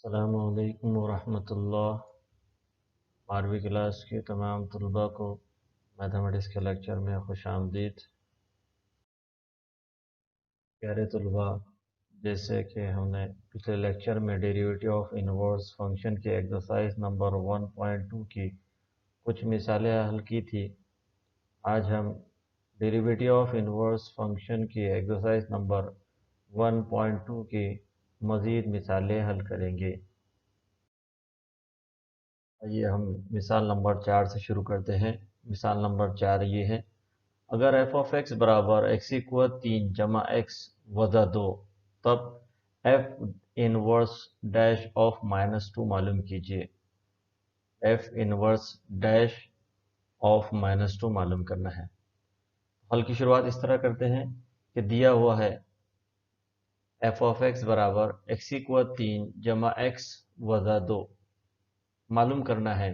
अस्सलामुअलैकुम वरहमतुल्लाह। 12वीं क्लास के तमाम तलबा को मैथमेटिक्स के लेक्चर में खुश आमदीद। प्यारे तलबा, जैसे कि हमने पिछले लेक्चर में डेरिवेटिव ऑफ इनवर्स फंक्शन के एक्सरसाइज नंबर 1.2 की कुछ मिसालें हल की थी। आज हम डेरिवेटिव ऑफ इनवर्स फंक्शन की एक्सरसाइज नंबर 1.2 की मज़ीद मिसालें हल करेंगे। आइए हम मिसाल नंबर 4 से शुरू करते हैं। मिसाल नंबर 4 ये है, अगर एफ ऑफ एक्स बराबर एक्स इक्वल 3 जमा एक्स वजा 2, तब एफ इनवर्स डैश ऑफ -2 मालूम कीजिए। एफ इनवर्स डैश ऑफ -2 मालूम करना है। हल की शुरुआत इस तरह करते हैं कि दिया हुआ है एफ ऑफ एक्स बराबर एक्स इक्वल 3 जमा एक्स वजा 2, मालूम करना है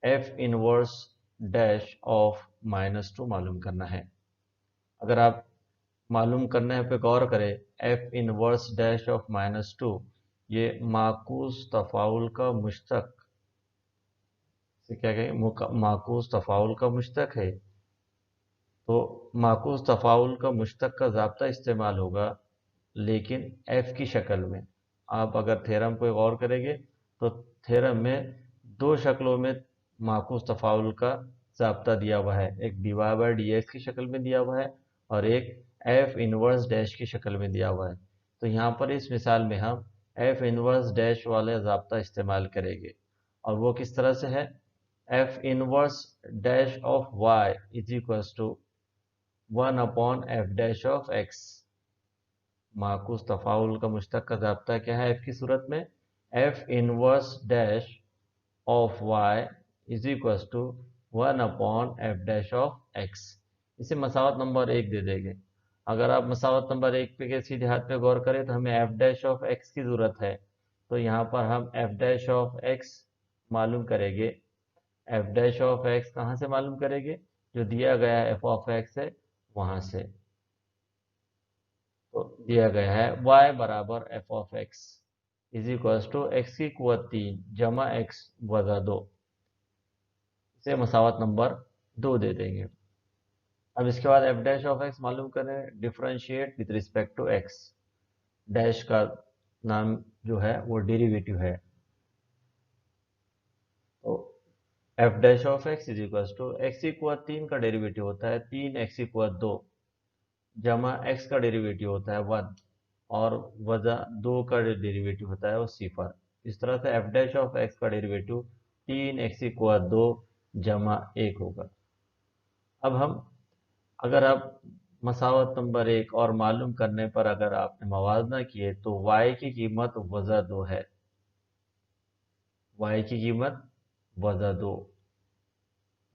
एफ इनवर्स डैश ऑफ -2 मालूम करना है। अगर आप मालूम करने पे गौर करें, एफ इनवर्स डैश ऑफ -2 ये माकूस तफाउल का मुश्तक से क्या कहें, माकूस तफाउल का मुश्तक है। तो माकूस तफाउल का मुश्तक का ज़ाब्ता इस्तेमाल होगा, लेकिन एफ की शक्ल में। आप अगर थ्योरम पे गौर करेंगे तो थ्योरम में दो शक्लों में माकूस तफाउल का ज़ाब्ता दिया हुआ है, एक dy बाई dx की शक्ल में दिया हुआ है और एक एफ इनवर्स डैश की शक्ल में दिया हुआ है। तो यहाँ पर इस मिसाल में हम एफ इनवर्स डैश वाले ज़ाब्ता इस्तेमाल करेंगे, और वो किस तरह से है, F inverse dash of y is equal to 1/f dash of x। माकूस तफाउल का मुश्तक का ज़ाब्ता क्या है एफ की सूरत में, F inverse dash of y is equal to 1/f dash of x। इसे मसावत नंबर 1 दे देंगे। अगर आप मसावत नंबर 1 पे के सीधे हाथ पे गौर करें तो हमें f डैश ऑफ x की ज़रूरत है, तो यहाँ पर हम f डैश ऑफ x मालूम करेंगे। f डैश ऑफ x कहाँ से मालूम करेंगे, जो दिया गया f ऑफ x है वहाँ से। तो दिया गया है y बराबर F of x is equal to X की कुवत 3 जमा एक्स वजा 2। इसे मसावत नंबर 2 दे देंगे। अब इसके बाद एफ डैश ऑफ एक्स मालूम करें, differentiate with respect to X. Dash का नाम जो है वो डेरिवेटिव है, तो F dash of x is equal to X की कुवत 3 का डेरिवेटिव होता है 3 एक्स की कुवत 2 जमा एक्स का डेरिवेटिव होता है 1 और वजा 2 का डेरिवेटिव होता है वो 0। इस तरह से एफ डैश ऑफ एक्स का डेरिवेटिव 3 एक्स इक्वल 2 जमा 1 होगा। अब हम, अगर आप मसावत नंबर 1 और मालूम करने पर अगर आपने मवाजना किए तो y की कीमत वजा 2 है, y की कीमत वजा 2।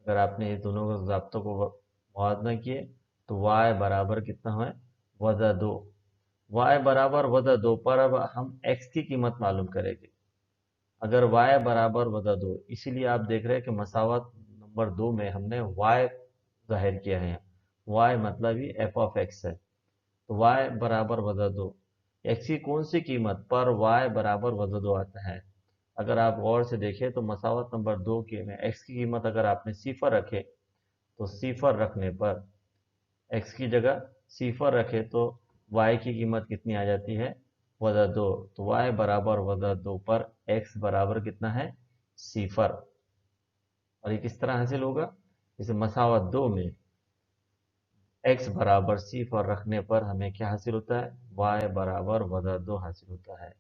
अगर आपने ये दोनों ज़ाब्तों को मवाजना किए तो y बराबर कितना है, वजा 2। y बराबर वजा 2 पर अब हम x की कीमत मालूम करेंगे। अगर y बराबर वजा 2, इसीलिए आप देख रहे हैं कि मसावत नंबर 2 में हमने y जाहिर किया है। y मतलब ही f ऑफ x है, तो y बराबर वजा 2, x की कौन सी कीमत पर y बराबर वजा 2 आता है। अगर आप गौर से देखें तो मसावत नंबर 2 के में x की कीमत अगर आपने 0 रखे तो 0 रखने पर x की जगह 0 रखे तो y की कीमत कितनी आ जाती है, वजा 2। तो y बराबर वजा 2 पर x बराबर कितना है, 0। और ये किस तरह हासिल होगा, इसे मसावत 2 में x बराबर 0 रखने पर हमें क्या हासिल होता है, y बराबर वजा 2 हासिल होता है।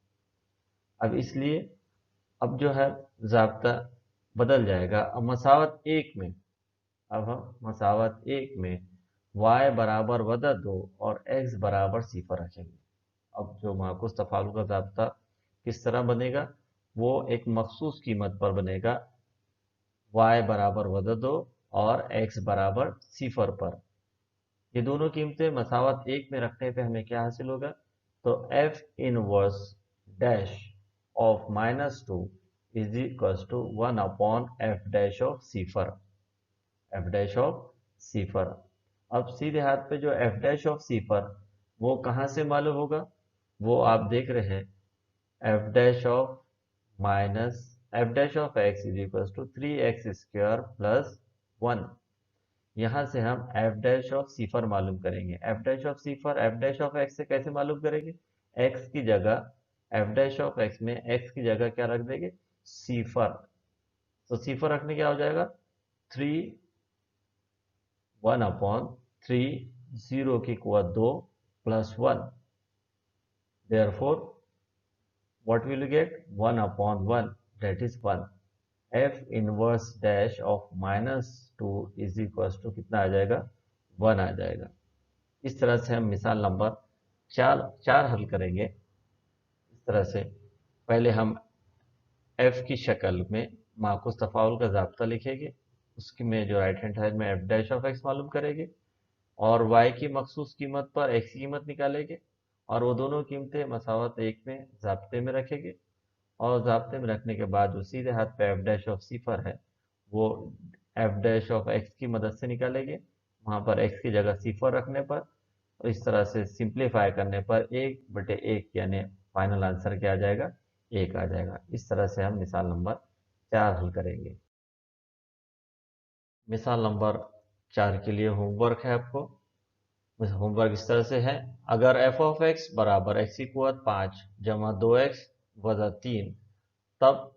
अब इसलिए अब जो है ज़ाब्ता बदल जाएगा। अब मसावत 1 में, अब हम मसावत 1 में y बराबर वजा 2 और x बराबर 0 रखेंगे। अब जो माकूस तफाउल का ज़ाब्ता किस तरह बनेगा, वो एक मखसूस कीमत पर बनेगा, y बराबर वजा 2 और x बराबर 0 पर। ये दोनों कीमतें मसावत 1 में रखने पे हमें क्या हासिल होगा, तो f inverse dash of -2 is equal to 1/f dash of 0, f dash of 0। अब सीधे हाथ पे जो f डैश ऑफ 0 वो कहाँ से मालूम होगा, वो आप देख रहे हैं, f dash of minus F dash of x is equal to 3x² plus 1। यहाँ से हम एफ डैश ऑफ सीफर मालूम करेंगे। एफ डैश ऑफ सीफर एफ डैश ऑफ एक्स से कैसे मालूम करेंगे? एक्स की जगह एफ डैश ऑफ एक्स में एक्स की जगह क्या रख देंगे? सीफर। तो सीफर रखने क्या हो जाएगा? 3 1/3 0 की कुआ 2 plus 1। Therefore, what will you get? 1/1, that is 1। f inverse dash of -2 is equal to कितना आ जाएगा? 1 आ जाएगा। इस तरह से हम मिसाल नंबर चार हल करेंगे। इस तरह से पहले हम f की शक्ल में माकूस तफाउल का ज़ाब्ता लिखेंगे, उसकी में जो राइट हैंड साइड में f डैश ऑफ x मालूम करेंगे और y की मखसूस कीमत पर x की कीमत निकालेंगे और वो दोनों कीमतें मसावत 1 में ज़ाब्ते में रखेंगे और ज़ाब्ते में रखने के बाद जो सीधे हाथ पे f डैश ऑफ सीफर है वो f डैश ऑफ x की मदद से निकालेंगे। वहाँ पर x की जगह सीफर रखने पर और इस तरह से सिंप्लीफाई करने पर 1/1 यानी फाइनल आंसर क्या आ जाएगा? 1 आ जाएगा। इस तरह से हम मिसाल नंबर 4 हल करेंगे। मिसाल नंबर 4 के लिए होमवर्क है आपको। होमवर्क इस तरह से है, अगर f ऑफ x बराबर x की कुवत 5 जमा 2x वजा 3 तब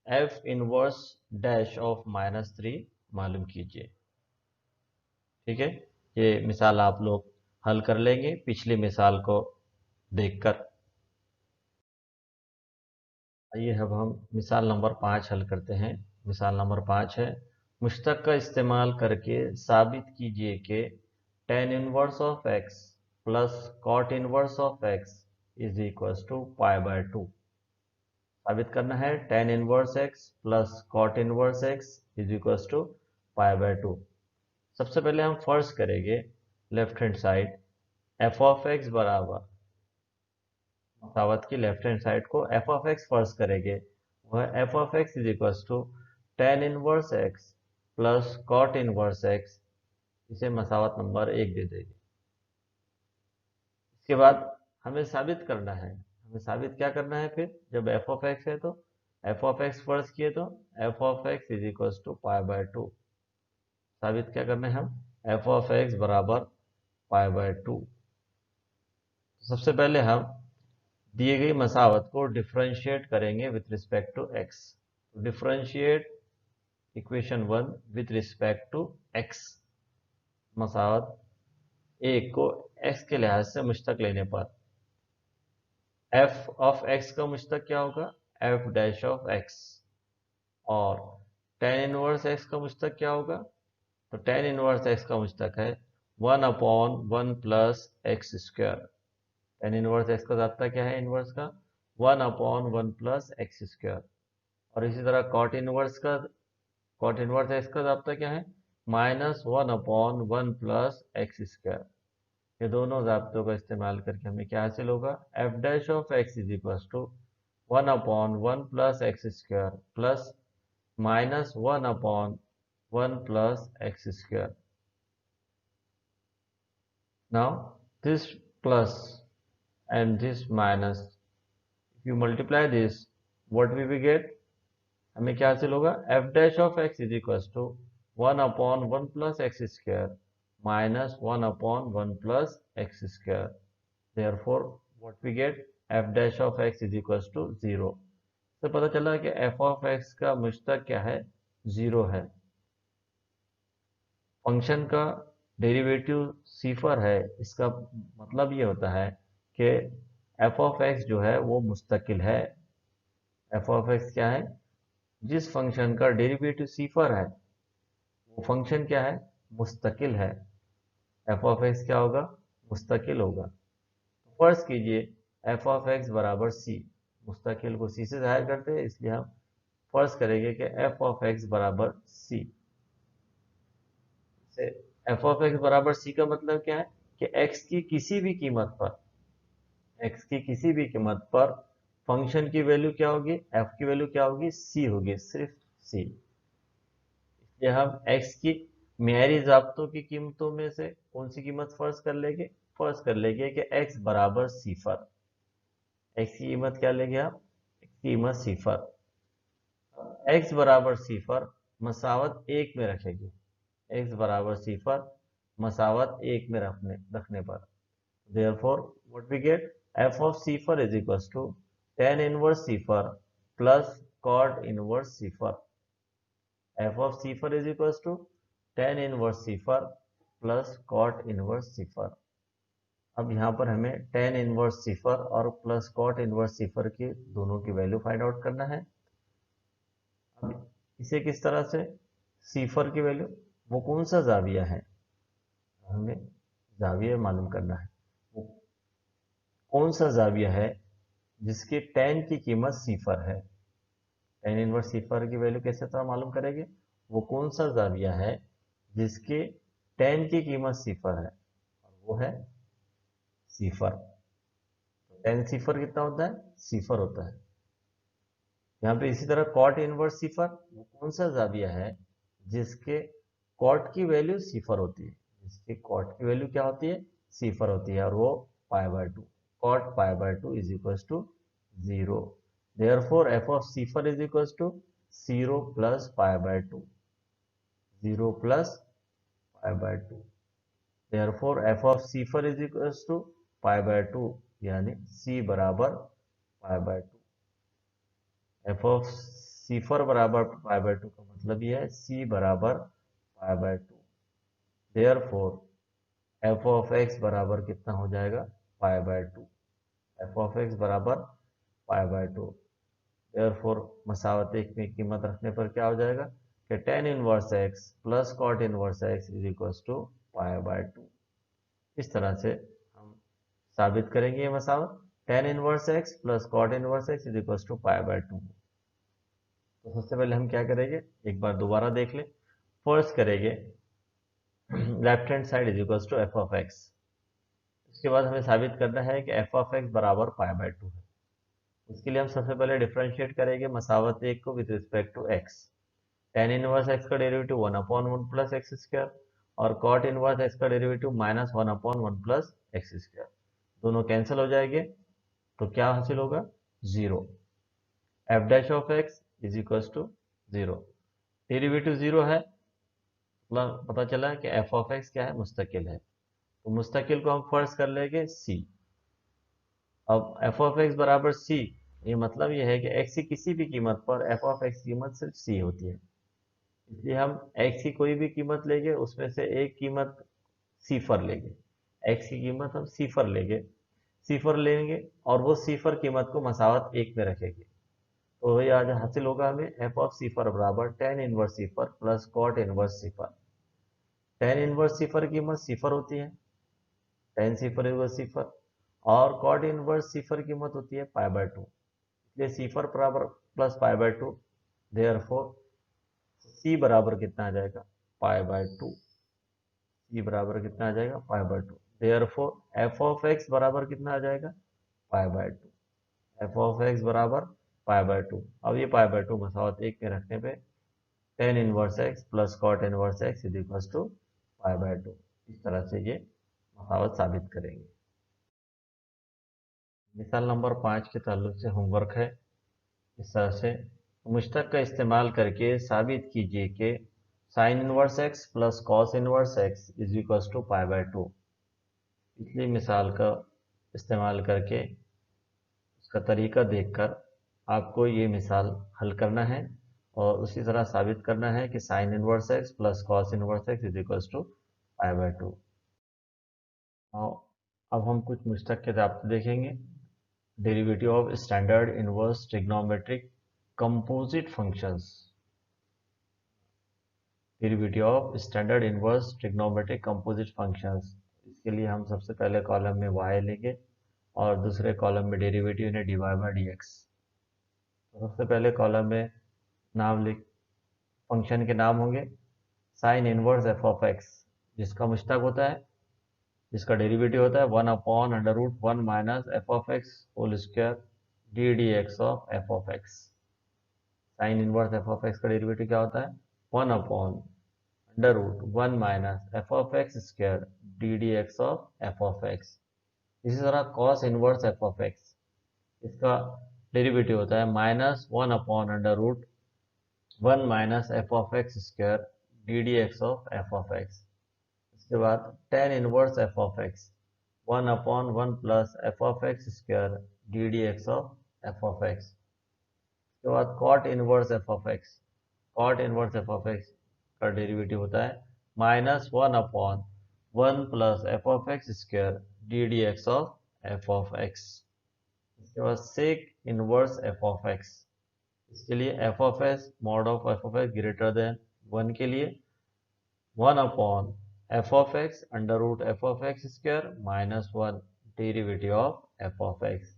f इनवर्स डैश ऑफ -3 मालूम कीजिए। ठीक है, ये मिसाल आप लोग हल कर लेंगे पिछली मिसाल को देखकर। आइए अब हम मिसाल नंबर 5 हल करते हैं। मिसाल नंबर 5 है, मुश्तक का इस्तेमाल करके साबित कीजिए कि tan inverse of x plus cot inverse of x is equal to π/2। साबित करना है tan inverse x plus cot inverse x is equal to π/2। सबसे पहले हम फर्ज करेंगे left hand side f of x बराबर मसावत की लेफ्ट हैंड साइड को f ऑफ x फर्ज करेंगे। वह f of x is equal to tan inverse x plus cot inverse x, इसे मसावत नंबर 1 दे देंगे। इसके बाद हमें साबित करना है, हमें साबित क्या करना है? फिर जब f ऑफ x है तो f ऑफ x फर्ज किए तो f of x is equal to π/2। साबित क्या करना है? हम f ऑफ x बराबर π/2। सबसे पहले हम दिए गई मसावत को डिफरेंशिएट करेंगे with respect to x। Differentiate equation 1 with respect to x। मसावत 1 को x के लिहाज से मुश्तक लेने पर f ऑफ x का मुश्तक क्या होगा? f dash of x। और tan इनवर्स x का मुश्तक क्या होगा? तो tan इनवर्स x का मुश्तक है 1/1 plus x²। tan inverse x का ज़ाब्ता क्या है? इनवर्स का 1/1 प्लस x²। और इसी तरह cot इनवर्स x का ज़ाब्ता क्या है? -1/1 प्लस x²। ये दोनों ज़ाब्तों का इस्तेमाल करके हमें क्या हासिल होगा? f dash of x is equal to 1/1 plus x² plus -1/1 plus x²। Now this plus and this minus, if you multiply this, what we will get? हमें क्या हासिल होगा? f dash of x is equal to 1/1 plus x² minus 1/1 plus x²। Therefore, what we get? f dash of x is equal to 0। तो पता चला कि f of x का मुश्तक क्या है? 0 है। फंक्शन का डेरिवेटिव सीफर है, इसका मतलब ये होता है कि f ऑफ x जो है वो मुस्तकिल है। f ऑफ x क्या है? जिस फंक्शन का डेरिवेटिव सीफर है वो फंक्शन क्या है? मुस्तकिल है। f ऑफ x क्या होगा? मुस्तकिल होगा। फर्ज कीजिए f ऑफ x बराबर c। मुस्तकिल को c से जाहिर करते हैं, इसलिए हम फर्ज करेंगे कि f ऑफ x बराबर c। f ऑफ x बराबर c का मतलब क्या है? कि x की किसी भी कीमत पर फंक्शन की वैल्यू क्या होगी? f की वैल्यू क्या होगी? c होगी, सिर्फ c। इसलिए हम x की मेयारी ज़ाब्तों की कीमतों में से कौन सी कीमत फर्ज कर लेंगे? फर्ज कर लेंगे कि x बराबर सीफर। x की कीमत क्या लेंगे आप? x की कीमत सीफर। अब x बराबर सिफर मसावत 1 में रखेंगे, x बराबर सिफर मसावत 1 में रखने पर therefore what we get, f of cipher is equals to tan inverse cipher plus cot inverse cipher. f of cipher is equals to tan inverse cipher plus cot inverse सिफर। अब यहाँ पर हमें tan इनवर्स सिफर और plus cot inverse सिफर की दोनों की value find out करना है। अब इसे किस तरह से, सिफर की वैल्यू, वो कौन सा जाविया है, हमें जाविया मालूम करना है, वो कौन सा जाविया है जिसके tan की कीमत सिफर है। tan इनवर्स सिफर की वैल्यू कैसे तरह मालूम करेंगे, वो कौन सा जाविया है जिसके tan की कीमत सिफर है, और वो है सिफर। tan सिफर कितना होता है, सिफर होता है। यहाँ पे इसी तरह कॉट इनवर्स सिफर, वो कौन सा जाविया है जिसके कॉट की वैल्यू सिफर होती है, जिसके कॉट की वैल्यू क्या होती है, सिफर होती है, और वो π/2, cot π/2 is equal to 0। Therefore f of सिफर is equal to 0 plus π/2, 0 plus π/2। Therefore f of सिफर इज इक्वल टू π/2, यानी c बराबर π/2। एफ ऑफ सिफर बराबर π/2 का मतलब यह है c बराबर π/2। देयरफॉर एफ ऑफ एक्स बराबर कितना हो जाएगा, π/2। एफ ऑफ एक्स बराबर π/2। देयरफॉर मसावत एक में कीमत रखने पर क्या हो जाएगा कि tan inverse x plus cot inverse x is equal to π/2। इस तरह से हम साबित करेंगे ये मसावत, tan inverse x plus cot inverse x is equal to π/2। तो सबसे पहले हम क्या करेंगे, एक बार दोबारा देख लें। फर्स्ट करेंगे left hand side is equal to F of X. उसके बाद हमें साबित करना है कि एफ ऑफ एक्स बराबर π/2 है। उसके लिए हम सबसे पहले डिफरेंशिएट करेंगे मसावत एक को with respect to X. tan inverse X का डेरिवेटिव 1/1 प्लस एक्स स्क्वायर और cot इनवर्स एक्स का डेरिवेटिव -1/1 प्लस एक्स स्क्वायर, दोनों कैंसिल हो जाएंगे, तो क्या हासिल होगा, 0। F dash of x is equal to 0, derivative 0 है, मतलब पता चला कि एफ ऑफ एक्स क्या है, मुस्तकिल है, तो मुस्तकिल को हम फर्स्ट कर लेंगे सी। अब एफ ऑफ एक्स बराबर सी, ये मतलब ये है कि एक्स की किसी भी कीमत पर एफ ऑफ एक्स की कीमत सिर्फ सी होती है, इसलिए हम एक्स की कोई भी कीमत लेंगे उसमें से एक कीमत सिफर लेंगे, एक्स की कीमत हम सिफर लेंगे और वो सिफर कीमत को मसावत एक में रखेंगे, तो ये आज हासिल होगा हमें एफ ऑफ सिफर बराबर tan इनवर्स सिफर प्लस कॉट इनवर्स सिफर। tan इनवर्स सिफर की कीमत सिफर होती है, tan सिफर इनवर्स सिफर, और कॉट इनवर्स सिफर की कीमत होती है π/2, इसलिए सिफर बराबर प्लस π/2। देयरफॉर सी बराबर कितना आ जाएगा, π/2। सी बराबर कितना आ जाएगा, π/2। देयरफॉर एफ ऑफ एक्स बराबर कितना आ जाएगा, π/2। एफ ऑफ एक्स बराबर π/2। अब ये π/2 मसावत एक में रखने पे tan inverse x plus cot inverse x is equal to π/2। इस तरह से ये मसावत साबित करेंगे। मिसाल नंबर 5 के ताल्लुक से होमवर्क है इस तरह से, मुश्तक का इस्तेमाल करके साबित कीजिए कि sine inverse x plus cos inverse x is equal to π/2। पिछली मिसाल का इस्तेमाल करके उसका तरीका देखकर आपको ये मिसाल हल करना है और उसी तरह साबित करना है कि sine inverse x plus cos inverse x is equal to π/2। अब हम कुछ मुश्तक के राब्ते देखेंगे। Derivative of standard inverse trigonometric composite functions, derivative of standard inverse trigonometric composite functions. इसके लिए हम सबसे पहले कॉलम में y लेंगे और दूसरे कॉलम में डेरिवेटिव ने dy/dx। सबसे पहले कॉलम में नाम लिख, फंक्शन के नाम होंगे sine inverse F of X, जिसका मुश्तक होता है, जिसका डेरिवेटिव होता है 1/√1 minus F of X whole square D D x of F of X. Sine inverse F of x का डेरिवेटिव क्या होता है, 1/√1 minus F of X square D D x of F of X. इसी तरह cos inverse F of X, इसका derivative होता है -1/√2 1 minus F of X square D D x of F of X. इसके बाद tan inverse F of X 1 upon 1 plus F of X square D D x of F of X. उसके बाद cot inverse F of X, cot inverse F of x का derivative होता है minus 1 upon 1 plus F of X square D D x of F of X. इसके बाद sec inverse F of X, इसके लिए F of X mod of F of X greater than 1 के लिए 1 upon F of X under root F of X square minus 1 derivative of F of x.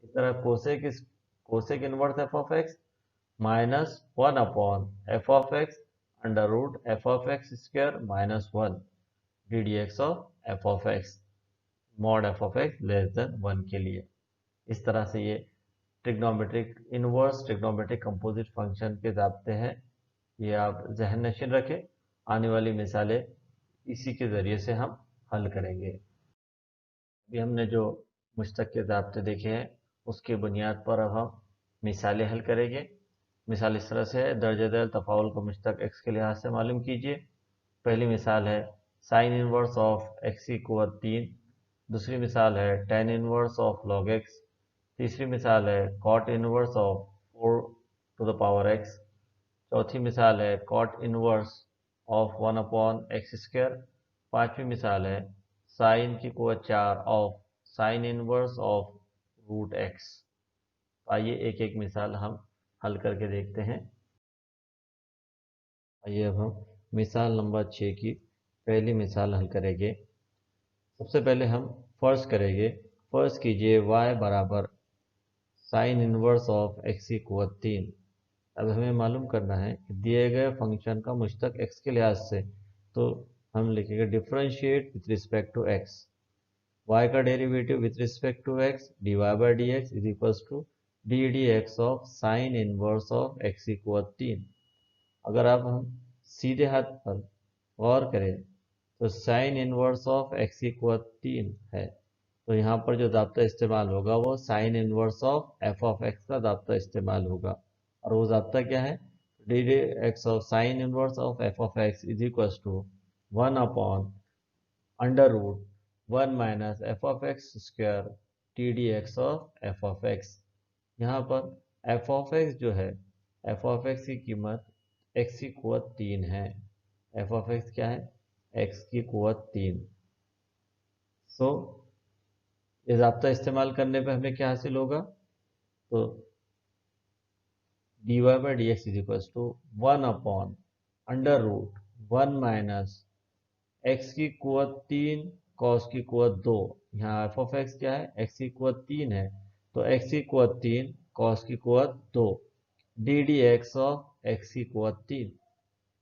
इस तरह cosec inverse F of X minus 1 upon F of X under root F of X square minus 1 D D x of F of X mod F of X less than 1 के लिए। इस तरह से ये trigonometric inverse trigonometric composite function के ज़ाब्ते हैं। ये आप जहन नशीन रखें, आने वाली मिसालें इसी के ज़रिए से हम हल करेंगे। अभी हमने जो मुश्तक के ज़ाब्ते देखे हैं उसके बुनियाद पर अब हम मिसालें हल करेंगे। मिसाल इस तरह से है, दर्ज दैल तफाउल को मुश्तक एक्स के लिहाज से मालूम कीजिए। पहली मिसाल है साइन इनवर्स ऑफ एक्स की कुव्वत 3। दूसरी मिसाल है tan inverse of log X. तीसरी मिसाल है cot inverse of 4 to the power X. चौथी मिसाल है cot inverse of 1 upon X square. पांचवी मिसाल है साइन की कुव्वत 4 of sine inverse of root X. आइए एक एक मिसाल हम हल करके देखते हैं। आइए अब हम मिसाल नंबर 6 की पहली मिसाल हल करेंगे। सबसे पहले हम फर्ज करेंगे, फर्ज कीजिए y बराबर साइन इनवर्स ऑफ एक्स की कुव्वत 3। अब हमें मालूम करना है कि दिए गए फंक्शन का मुश्तक x के लिहाज से, तो हम लिखेंगे differentiate with respect to x। y का derivative with respect to x dy by D x is equals to D D x of sine inverse of x की कुव्वत 3। अगर अब हम सीधे हाथ पर गौर करें तो साइन इनवर्स ऑफ एक्स की कुव्वत 3 है, तो यहाँ पर जो ज़ाब्ता इस्तेमाल होगा वो sine inverse of F of x का ज़ाब्ता इस्तेमाल होगा। और वो ज़ाब्ता क्या है, D D x of sine inverse of F of x is equals to 1 upon under root 1 minus F of X square D D x of F of X. यहाँ पर एफ ऑफ एक्स जो है, F of x की कीमत x की कुव्वत 3 है। F of x क्या है, एक्स की कुव्वत 3। सो ये ज़ाब्ता इस्तेमाल करने पे हमें क्या हासिल होगा, तो D Y by D x is equal to 1 upon under root 1 minus X की कुव्वत 3 कॉस की कुव्वत 2। यहाँ एफ ऑफ एक्स क्या है, एक्स की कुव्वत 3 है, तो एक्स की कुव्वत 3 कॉस की कुव्वत 2 D D x of x की कुव्वत 3,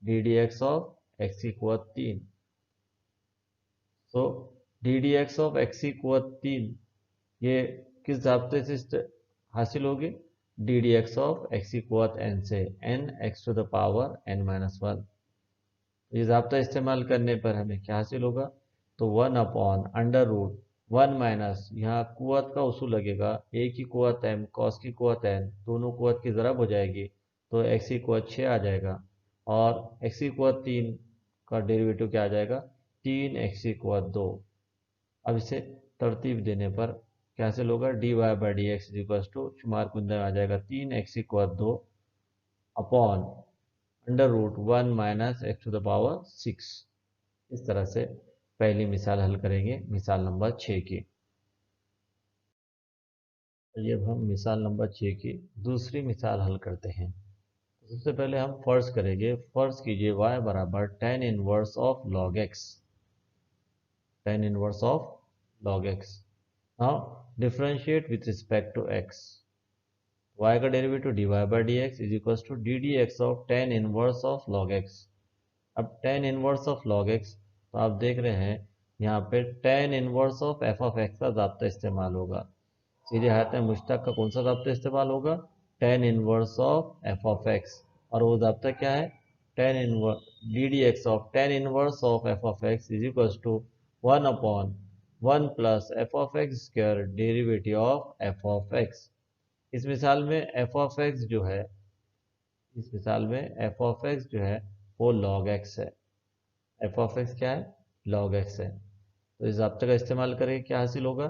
d D x of x की कुव्वत 3। So d D x of x की कुव्वत 3 ये किस ज़ाब्ते से हासिल होगी, d D x of x की कुव्वत n से, n x to the power n minus 1। ये ज़ाब्ता इस्तेमाल करने पर हमें क्या हासिल होगा, तो 1 अपॉन अंडर रूट 1 माइनस, यहाँ कुव्वत का उसूल लगेगा, a की कुव्वत m कॉस की कुव्वत n, दोनों कुव्वत की ज़रब हो जाएगी तो x की कुव्वत 6 आ जाएगा, और x की कुव्वत 3 का डेरिवेटिव क्या आ जाएगा, 3 x की कुव्वत 2। अब इसे तरतीब देने पर क्या हासिल होगा, D Y by D X equal to शुमार कुंदे में आ जाएगा 3 एक्स की कुव्वत 2 upon under root 1 minus X to the power 6। इस तरह से पहली मिसाल हल करेंगे, मिसाल नंबर 6 की। चलिए अब हम मिसाल नंबर 6 की दूसरी मिसाल हल करते हैं। सबसे पहले हम फर्ज करेंगे, फर्ज कीजिए y बराबर tan inverse of log x, tan inverse of log x. Now differentiate with respect to x, y का derivative dy by D x is equal to D D x of tan inverse of log x. अब tan inverse of log x, तो आप देख रहे हैं यहाँ पे tan inverse of F of x का ज़ाब्ता इस्तेमाल होगा। सीधे हाथ में मुश्तक का कौन सा ज़ाब्ता इस्तेमाल होगा, tan inverse of F of x, और वो ज़ाब्ता क्या है, tan inverse D D x of tan inverse of F of x is equal to 1 upon 1 plus F of X square derivative of F of x. इस मिसाल में F of x जो है इस मिसाल में एफ ऑफ एक्स जो है वो लॉग एक्स है। एफ ऑफ एक्स क्या है? लॉग एक्स है। तो इस ज़ाब्ते का इस्तेमाल करके क्या हासिल होगा?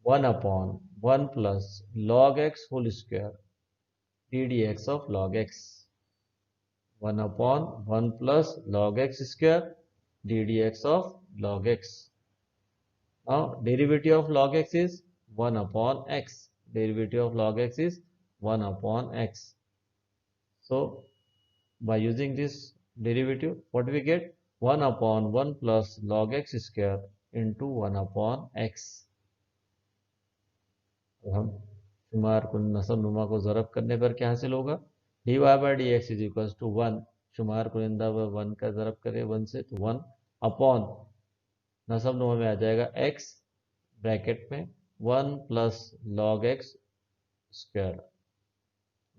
1/1 plus log X whole square D D x of log X. 1/1 plus log x square ddx of log x. Now derivative of log x is 1 upon x. Derivative of log x is 1 upon x. So by using this derivative, what we get? 1/1 plus log x square into 1 upon x. तो हम शुमार को नसब नुमा को ज़रब करने पर क्या हासिल होगा? D Y by D x is equal to 1। शुमार कुरिंदा व 1 का ज़रब करें 1 से तो 1 अपॉन नसब नुमा में आ जाएगा x ब्रैकेट में 1 plus log X square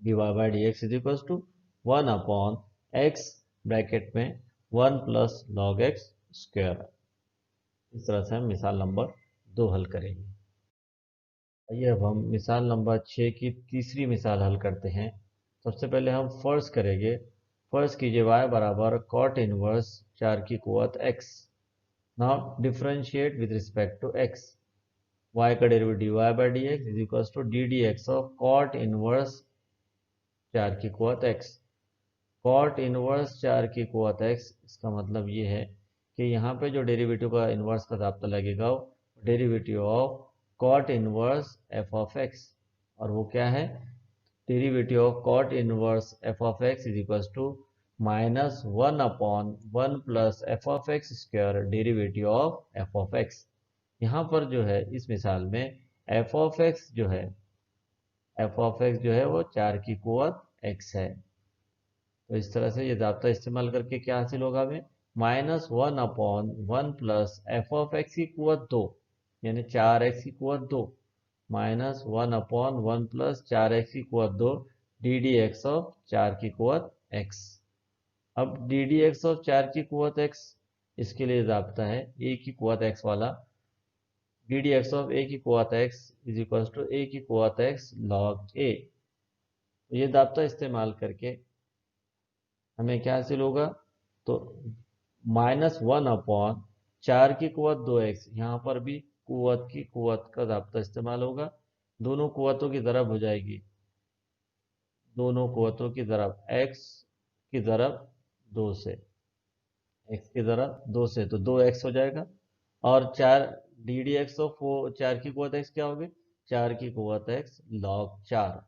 D Y by D x is equal to 1 upon x bracket में 1 प्लस लॉग एक्स स्क्वायर। इस तरह से हम मिसाल नंबर 2 हल करेंगे। आइए अब हम मिसाल नंबर 6 की तीसरी मिसाल हल करते हैं। सबसे पहले हम फर्ज करेंगे। फर्ज कीजिए y बराबर कॉट इनवर्स 4 की कुवत x। Now differentiate with respect to x। y का derivative y by D x is equal to D D x of cot inverse 4 की कुवत x। कॉट इनवर्स 4 की कुवत x, इसका मतलब ये है कि यहाँ पे जो डेरिवेटिव का इनवर्स का दाब्ता लगेगा derivative of cot inverse F of x, और वो क्या है? Derivative of cot inverse F of x is equal to -1/1 plus F of X square derivative of F of X. यहाँ पर जो है इस मिसाल में एफ ऑफ एक्स जो है वो 4 की कुवत x है। तो इस तरह से ये दाब्ता इस्तेमाल करके क्या हासिल होगा हमें? -1/1 प्लस एफ ऑफ एक्स की कुवत 2 यानी 4x की कुवत 2 -1/1 प्लस 4x की कुवत 2 डी डी एक्स ऑफ 4 की कुवत x। अब डी डी एक्स ऑफ 4 की कुवत x, इसके लिए दाब्ता है a की कुवत x वाला। D D x of a की कुवत x is equal to a की कुवत x log a। ये दाब्ता इस्तेमाल करके हमें क्या हासिल होगा? तो -1/4 की कुवत 2x, यहाँ पर भी कुवत की कुवत का दाब्ता इस्तेमाल होगा। दोनों कुवतों की ज़रब हो जाएगी, दोनों कुवतों की ज़रब x की ज़रब 2 से, x की ज़रब 2 से तो 2x हो जाएगा। और 4 डी डी एक्स ऑफ 4 की कुवत x क्या होगी? 4 की कुवत x log 4।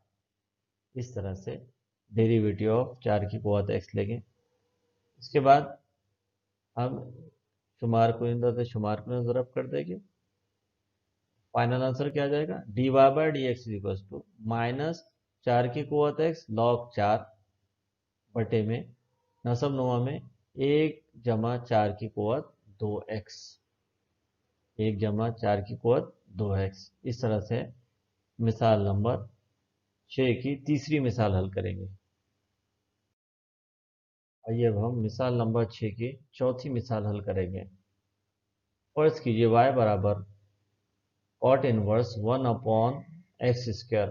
इस तरह से डेरिवेटिव ऑफ 4 की कुवत x लेंगे। इसके बाद हम शुमार कुरिंदा से शुमार को ज़रब कर देंगे। फाइनल आंसर क्या आ जाएगा? D Y by D X equal to -4 की कुवत x log 4 बटे में नसब नुमा में 1 जमा 4 की कुवत 2x, 1 जमा 4 की कुवत 2x। इस तरह से मिसाल नंबर 6 की तीसरी मिसाल हल करेंगे। आइए अब हम मिसाल नंबर 6 की चौथी मिसाल हल करेंगे। फर्ज कीजिए y बराबर कॉट इनवर्स 1/x स्क्वायर।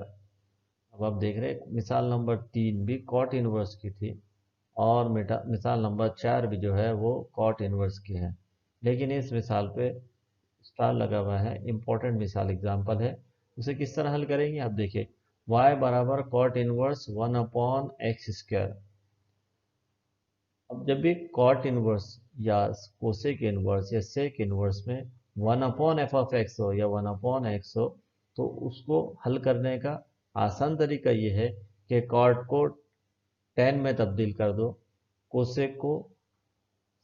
अब आप देख रहे हैं मिसाल नंबर 3 भी कॉट इनवर्स की थी और मिसाल नंबर 4 भी जो है वो कॉट इनवर्स की है, लेकिन इस मिसाल पे स्टार लगा हुआ है, इंपॉर्टेंट मिसाल एग्जाम्पल है। उसे किस तरह हल करेंगे आप देखिए। y बराबर कॉट इनवर्स 1/x स्क्वायर। अब जब भी कॉट इनवर्स या कोसेक इनवर्स या सेक इनवर्स में 1/f ऑफ एक्स हो या 1/x हो, तो उसको हल करने का आसान तरीका ये है कि कॉट को tan में तब्दील कर दो, कोसेक को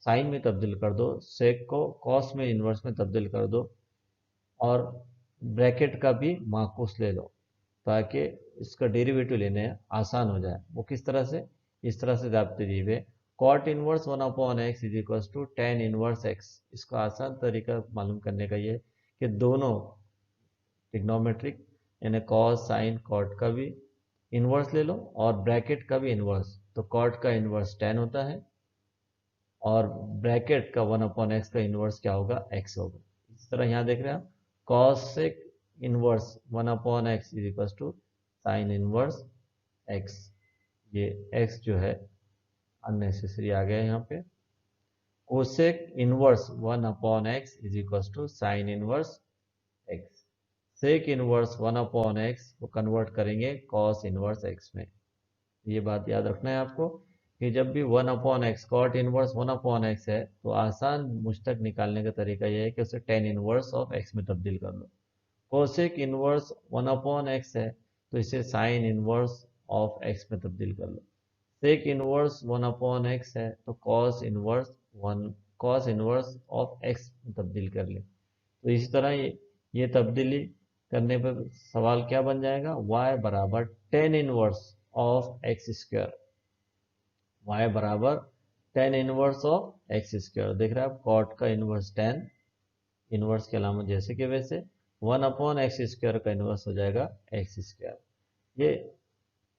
साइन में तब्दील कर दो, सेक को कॉस में इनवर्स में तब्दील कर दो, और ब्रैकेट का भी माकूस ले लो ताकि इसका डेरिवेटिव लेने आसान हो जाए। वो किस तरह से? इस तरह से दाब्ते दिए हुए cot inverse 1/x is equal to tan inverse x। इसका आसान तरीका मालूम करने का ये कि दोनों ट्रिग्नोमेट्रिक यानी कॉस साइन कॉट का भी इनवर्स ले लो और ब्रैकेट का भी इनवर्स। तो कॉट का इनवर्स tan होता है और ब्रैकेट का 1/x का इनवर्स क्या होगा? x होगा। इस तरह यहाँ देख रहे हैं आप cosec inverse 1/x is equal to sine inverse x। ये x जो है अननेसेसरी आ गया यहाँ पे। Cosec inverse 1/x is equal to sine inverse x। Sec inverse 1/x को कन्वर्ट करेंगे कॉस इनवर्स x में। ये बात याद रखना है आपको कि जब भी 1/x कॉट इनवर्स 1/x है तो आसान मुश्तक निकालने का तरीका यह है कि उसे टेन इनवर्स ऑफ x में तब्दील कर लो। कोसेक इनवर्स 1/x है तो इसे साइन इनवर्स ऑफ x में तब्दील कर लो। सेक इनवर्स 1/x है तो कॉस इनवर्स ऑफ x में तब्दील कर ले। तो इसी तरह ये तब्दीली करने पर सवाल क्या बन जाएगा, y बराबर tan inverse of X square. y बराबर tan inverse of X square. देख रहे हैं आप, कॉट का इनवर्स टेन, इनवर्स के अलावा जैसे कि वैसे 1/x स्क्वायर का इनवर्स हो जाएगा एक्स स्क्वायर। ये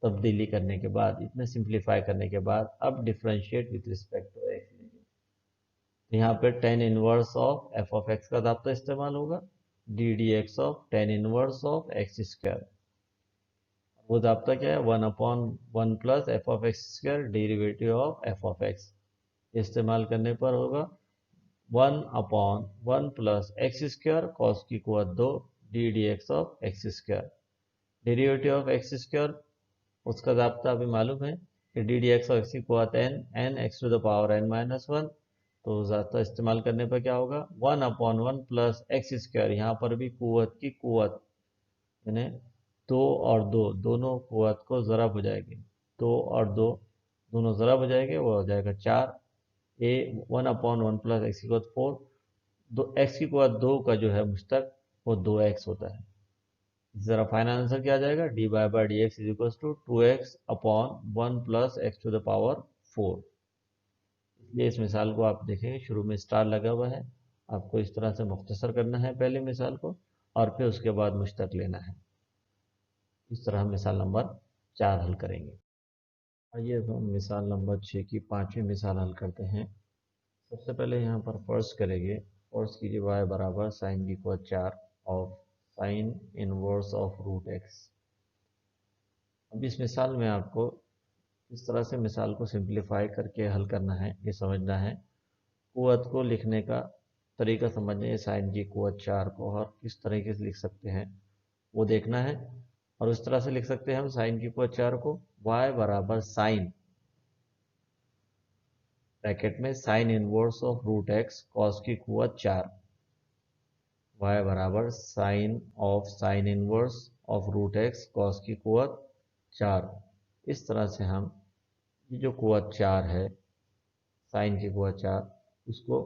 तब्दीली करने के बाद, इतने सिंप्लीफाई करने के बाद अब differentiate with respect to X. यहाँ पे tan inverse of F of x का दाब्ता इस्तेमाल होगा, D D x of tan inverse of X square. वो दाब्ता क्या है, 1/1 plus F of X square derivative of F of X. इस्तेमाल करने पर होगा 1/1 प्लस एक्स स्क्वायर कॉस की कुवत 2 D D x of X square. Derivative of X square उसका दाब्ता अभी मालूम है कि D D x of x की कुवत N X to the power n-1। तो ज़्यादा इस्तेमाल करने पर क्या होगा, 1/1 प्लस एक्स स्क्वायर। यहाँ पर भी कुवत की कुवत यानी दो और दो दोनों कुवत को ज़रब हो जाएगी, दो और दो दोनों ज़रब हो जाएंगे, वो हो जाएगा 4। 1/1 प्लस एक्स की कुवत 4, दो एक्स की कुवत 2 का जो है मुश्तक वो 2x होता है। ज़रा फाइनल आंसर क्या आ जाएगा, D Y by D x is equal to 2x/1 plus x to the power 4। इसलिए इस मिसाल को आप देखेंगे शुरू में स्टार लगा हुआ है, आपको इस तरह से मुख्तसर करना है पहले मिसाल को और फिर उसके बाद मुश्तक लेना है। इस तरह हम मिसाल नंबर 4 हल करेंगे। आइए हम मिसाल नंबर 6 की 5वीं मिसाल हल करते हैं। सबसे पहले यहाँ पर फर्स्ट करेंगे, फर्स्ट कीजिए y बराबर साइन की कुवत 4 of sine inverse of root x. अब इस मिसाल में आपको इस तरह से मिसाल को सिंप्लीफाई करके हल करना है, ये समझना है। कुवत को लिखने का तरीका समझने, साइन की कुवत 4 को और किस तरीके से लिख सकते हैं वो देखना है। और उस तरह से लिख सकते हैं हम साइन की कुवत 4 को, y बराबर साइन ब्रैकेट में sine inverse of root x cos की कुवत 4, y बराबर sine of sine inverse of root x cos की कुवत 4। इस तरह से हम ये जो कुवत 4 है, साइन की कुवत 4, उसको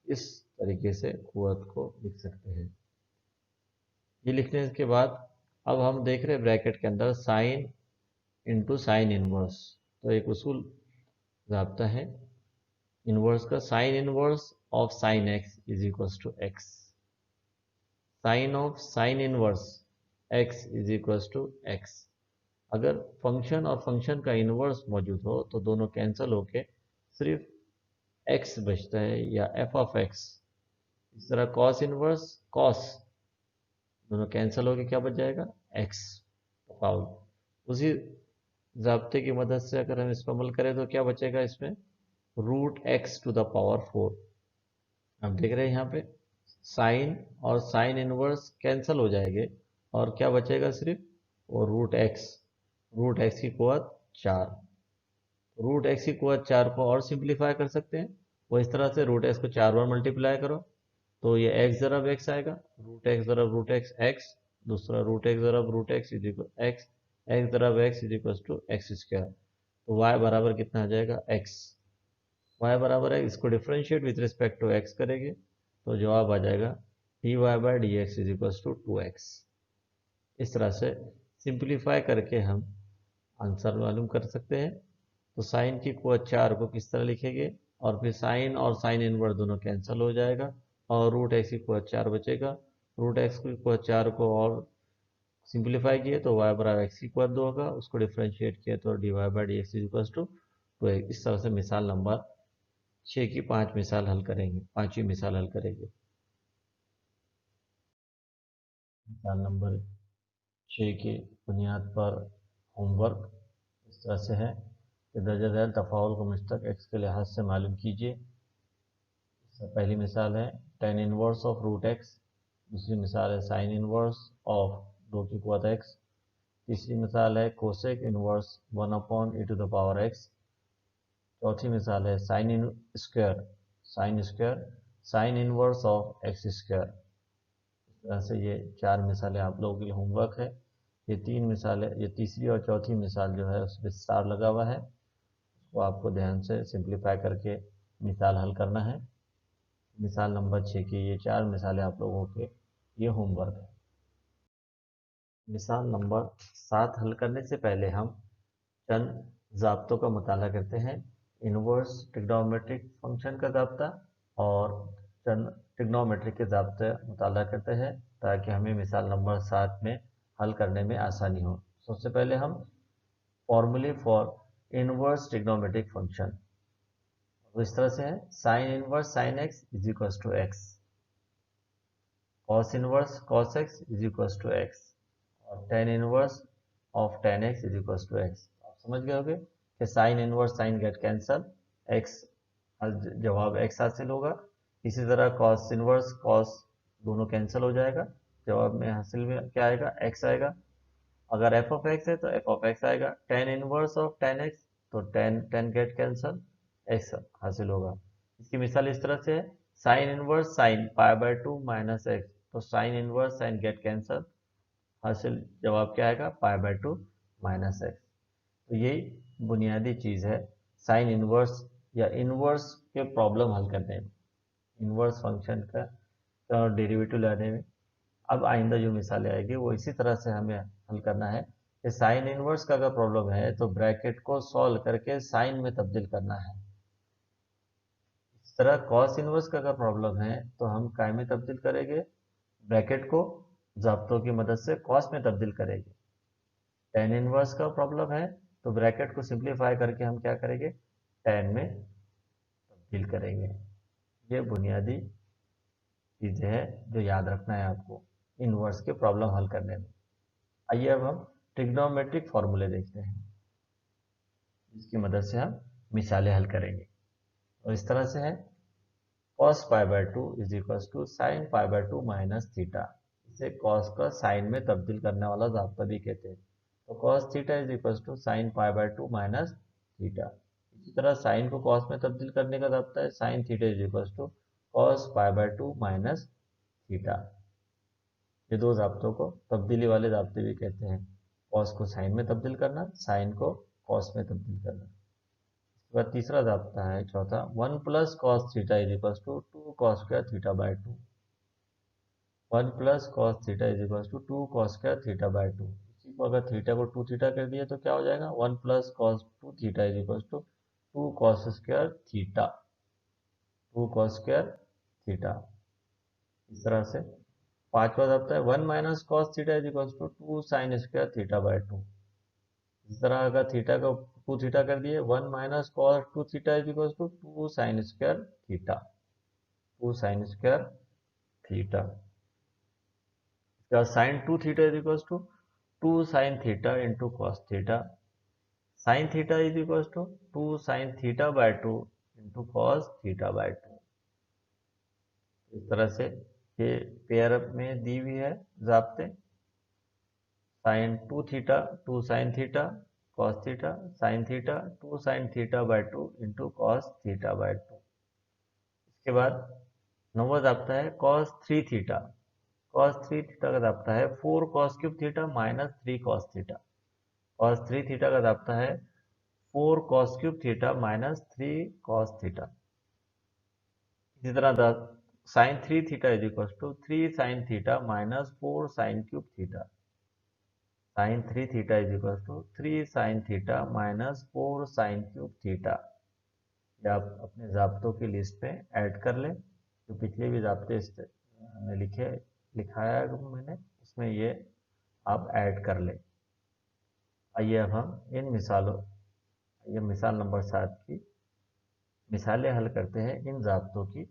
इस तरीके से कुवत को लिख सकते हैं। ये लिखने के बाद अब हम देख रहे हैं ब्रैकेट के अंदर साइन इंटू साइन इनवर्स। तो एक उसूल ज़ाब्ता है इनवर्स का, sine inverse of sine x is equal to x. Sine of sine inverse x is equal to x. अगर फंक्शन और फंक्शन का इनवर्स मौजूद हो तो दोनों कैंसिल होके सिर्फ x बचता है या f ऑफ x। इस तरह कॉस इनवर्स कॉस दोनों कैंसिल होके क्या बच जाएगा, x। फाउल उसी ज़ाब्ते की मदद से अगर हम इसको अमल करें तो क्या बचेगा इसमें, root x to the power 4। आप देख रहे हैं यहाँ पे साइन और साइन इनवर्स कैंसिल हो जाएंगे और क्या बचेगा सिर्फ वो रूट एक्स की कुवत 4। रूट एक्स की कुवत 4 को और सिंप्लीफाई कर सकते हैं, वो इस तरह से रूट एक्स को 4 बार मल्टीप्लाई करो तो ये एक्स ज़रब एक्स आएगा, रूट एक्स ज़रब रूट एक्स एक्स, दूसरा रूट एक्स ज़रब root x is equal x, x ज़रब x is equal to x square. तो वाई बराबर कितना आ जाएगा, एक्स। वाई बराबर है, इसको differentiate with respect to x करेंगे तो जवाब आ जाएगा D Y by D x is equal to 2x। इस तरह से सिंप्लीफाई करके हम आंसर मालूम कर सकते हैं। तो साइन की कुवत 4 को किस तरह लिखेंगे, और फिर साइन और साइन इनवर्स दोनों कैंसिल हो जाएगा और रूट एक्स की कुवत 4 बचेगा। रूट एक्स की कुवत 4 को और सिंप्लीफाई किए तो y बराबर एक्स की कुवत 2 होगा, उसको डिफ्रेंशिएट किया तो D Y by D x is equal to 2x। इस तरह से मिसाल नंबर 6 की 5 मिसाल हल करेंगे, 5वीं मिसाल हल करेंगे। मिसाल नंबर 6 की बुनियाद पर होमवर्क इस तरह से है कि दर्जा दैल तफ़ाउल को मुश्तक x के लिहाज से मालूम कीजिए। पहली मिसाल है tan inverse of root x, दूसरी मिसाल है साइन इनवर्स ऑफ 2 की क़ुव्वत x, तीसरी मिसाल है कोसेक इनवर्स 1/e⁻x, चौथी मिसाल है sine inverse of x square. इस तरह से ये 4 मिसालें आप लोगों के लिए होमवर्क है। ये 3 मिसालें, ये तीसरी और चौथी मिसाल जो है उस पर स्टार लगा हुआ है, उसको आपको ध्यान से सिंप्लीफाई करके मिसाल हल करना है। मिसाल नंबर 6 की ये 4 मिसालें आप लोगों के ये होमवर्क है। मिसाल नंबर 7 हल करने से पहले हम चंद ज़ाब्तों का मुताला करते हैं। इनवर्स ट्रिग्नोमेट्रिक फंक्शन का ज़ाब्ता और चंद ट्रिग्नोमेट्रिक के ज़ाब्ते मुताला करते हैं ताकि हमें मिसाल नंबर 7 में हल करने में आसानी हो। सबसे पहले हम फॉर्मूले फॉर इनवर्स ट्रिग्नोमेट्रिक फंक्शन, तो इस तरह से है sine inverse sine x is equal to x, cos inverse cos x is equal to x और tan inverse of tan x is equal to x. आप समझ गए होंगे कि sine inverse sine get cancel, x जवाब x हासिल होगा। इसी तरह कॉस इनवर्स कॉस दोनों कैंसिल हो जाएगा, जवाब में हासिल में क्या आएगा, एक्स आएगा। अगर एफ ऑफ एक्स है तो एफ ऑफ एक्स आएगा। Tan inverse of tan x तो tan tan get cancel, x हासिल होगा। इसकी मिसाल इस तरह से है sine inverse sine π/2 minus x, तो sine inverse sine get cancel, हासिल जवाब क्या आएगा, π/2 माइनस एक्स। तो यही बुनियादी चीज़ है साइन इनवर्स या इनवर्स के प्रॉब्लम हल करने में, इनवर्स फंक्शन का डेरिवेटिव लाने में। अब आइंदा जो मिसालें आएगी वो इसी तरह से हमें हल करना है कि साइन इनवर्स का अगर प्रॉब्लम है तो ब्रैकेट को सॉल्व करके साइन में तब्दील करना है। इस तरह कॉस इनवर्स का अगर प्रॉब्लम है तो हम काय में तब्दील करेंगे, ब्रैकेट को ज़ाब्तों की मदद से कॉस में तब्दील करेंगे। टेन इनवर्स का प्रॉब्लम है तो ब्रैकेट को सिंप्लीफाई करके हम क्या करेंगे, टेन में तब्दील करेंगे। ये बुनियादी चीज़ें हैं जो याद रखना है आपको इनवर्स के प्रॉब्लम हल करने में। आइए अब हम ट्रिग्नोमेट्रिक फॉर्मूले देखते हैं, जिसकी मदद से हम मिसालें हल करेंगे। और इस तरह से है cos π/2 is equal to sine π/2 minus theta. इसे cos का साइन में तब्दील करने वाला ज़ाब्ता भी कहते हैं। तो cos theta is equal to sine π/2 minus theta. इसी तरह साइन को cos में तब्दील करने का ज़ाब्ता है sine theta is equal to cos π/2 minus theta. ये दो ज़ाब्तों को तब्दीली वाले ज़ाब्ते भी कहते हैं, cos को साइन में तब्दील करना, साइन को cos में तब्दील करना। इसके बाद तीसरा ज़ाब्ता है चौथा, 1 plus cos theta is equal to 2 cos square theta by 2। 1 plus cos theta is equal to 2 cos square theta by 2। इसी को अगर थीटा को 2 थीटा कर दिया तो क्या हो जाएगा, 1 plus cos 2 theta is equal to 2 cos square theta, 2 cos square theta. इस तरह से पांचवा ज़ाब्ता है 1 minus cos theta is equal to 2 sine square theta by 2। इस तरह अगर थीटा को 2 थीटा कर दिए, 1 minus cos 2 theta is equal to 2 sine square theta, 2 sine square theta. इसका sine 2 theta is equal to 2 sine theta into cos theta, sine theta is equal to 2 sine theta by 2 into cos theta by 2। इस तरह से ये pair में दी हुई है ज़ाब्ते, sine 2 theta 2 sine theta cos theta, sine theta 2 sine theta by 2 into cos theta by 2। इसके बाद नंबर ज़ाब्ता है कॉस 3 थीटा, कॉस 3 थीटा का ज़ाब्ता है 4 cos cube theta minus 3 cos theta. Cos 3 theta का ज़ाब्ता है 4 cos cube theta minus 3 cos theta. इसी तरह sine 3 theta is equal to 3 sine theta minus 4 sine cube theta, sine 3 theta is equal to 3 sine theta minus 4 sine cube theta. ये आप अपने ज़ाब्तों की list में ऐड कर लें, जो पिछले भी ज़ाब्ते में लिखाया है मैंने, उसमें ये आप ऐड कर लें। आइए अब हम इन मिसालों, ये मिसाल नंबर 7 की मिसालें हल करते हैं इन ज़ाब्तों की।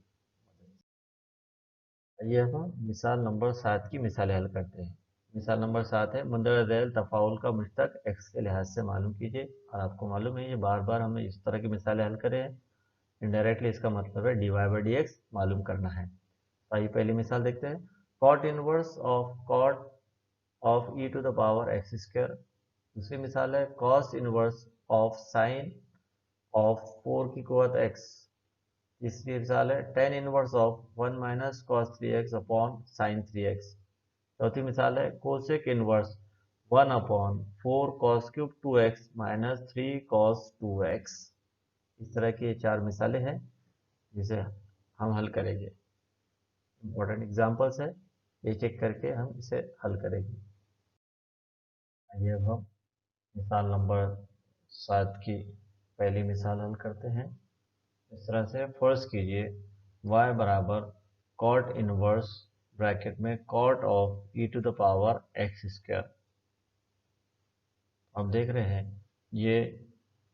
आइए अब हम मिसाल नंबर 7 की मिसालें हल करते हैं। मिसाल नंबर 7 है, मुंदर दैल तफाउल का मुश्तक x के लिहाज से मालूम कीजिए। और आपको मालूम है ये बार बार हमें इस तरह की मिसालें हल करे हैं। इनडायरेक्टली इसका मतलब है dy बाई डी एक्स मालूम करना है। तो आइए पहली मिसाल देखते हैं। Cot inverse of e to the power x square. दूसरी मिसाल है cos inverse of sine of 4 की कुवत x। तीसरी मिसाल है tan inverse of 1 minus cos 3x upon sine 3x। चौथी मिसाल है cosec inverse 1 upon 4 cos cube 2x minus 3 cos 2x। इस तरह की ये 4 मिसालें हैं जिसे हम हल करेंगे। इंपॉर्टेंट एग्जांपल्स है, एक एक करके हम इसे हल करेंगे। आइए अब हम मिसाल नंबर 7 की पहली मिसाल हल करते हैं। इस तरह से फर्ज कीजिए y बराबर कॉट इनवर्स ब्रैकेट में cot of e to the power x square. आप देख रहे हैं ये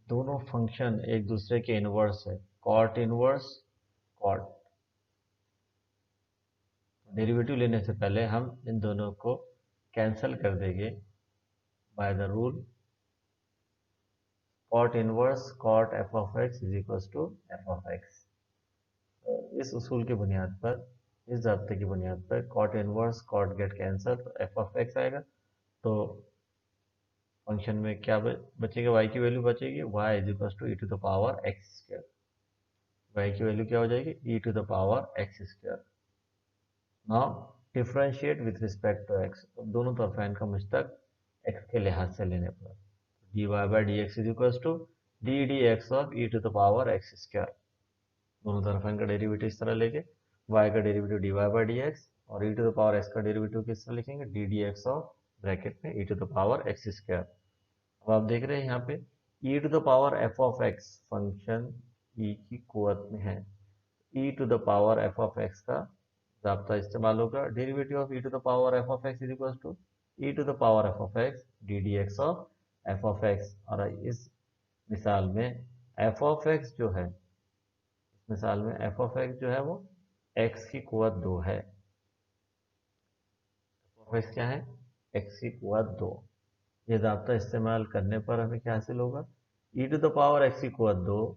दोनों फंक्शन एक दूसरे के इनवर्स है, कॉट इनवर्स कॉट। डेरिवेटिव लेने से पहले हम इन दोनों को कैंसिल कर देंगे by the rule cot inverse cot f of x is equal to F of x. इस उसूल की बुनियाद पर, इस ज़ाब्ते की बुनियाद पर cot inverse cot get cancel तो एफ ऑफ एक्स आएगा। तो फंक्शन में क्या बचेगा, y की वैल्यू बचेगी y is equal to e to the power x square. y की वैल्यू क्या हो जाएगी, e to the power x square. Now differentiate with respect to x। तो दोनों तरफ इनका मुश्तक x के लिहाज से लेने पर dy by D x is equal to D D x of e to the power x square. दोनों तरफ इनका डेरिवेटिव इस तरह लेके y का derivative dy by D x और e to the power x का डेरिवेटिव किस तरह लिखेंगे, d D x of bracket में e to the power x square. अब आप देख रहे हैं यहाँ पे e to the power f of x function e की कुवत में है। e to the power f of x का ज़ाब्ता इस्तेमाल होगा, derivative of e to the power f of x is equal to e to the power f of x d D x of F of x. और इस मिसाल में F of x जो है, इस मिसाल में एफ ऑफ एक्स जो है वो x की कुवत 2 है। एफ ऑफ एक्स क्या है, x की कुवत 2। ये ज़ाब्ता इस्तेमाल करने पर हमें क्या हासिल होगा, ई टू द पावर एक्स की कुवत 2,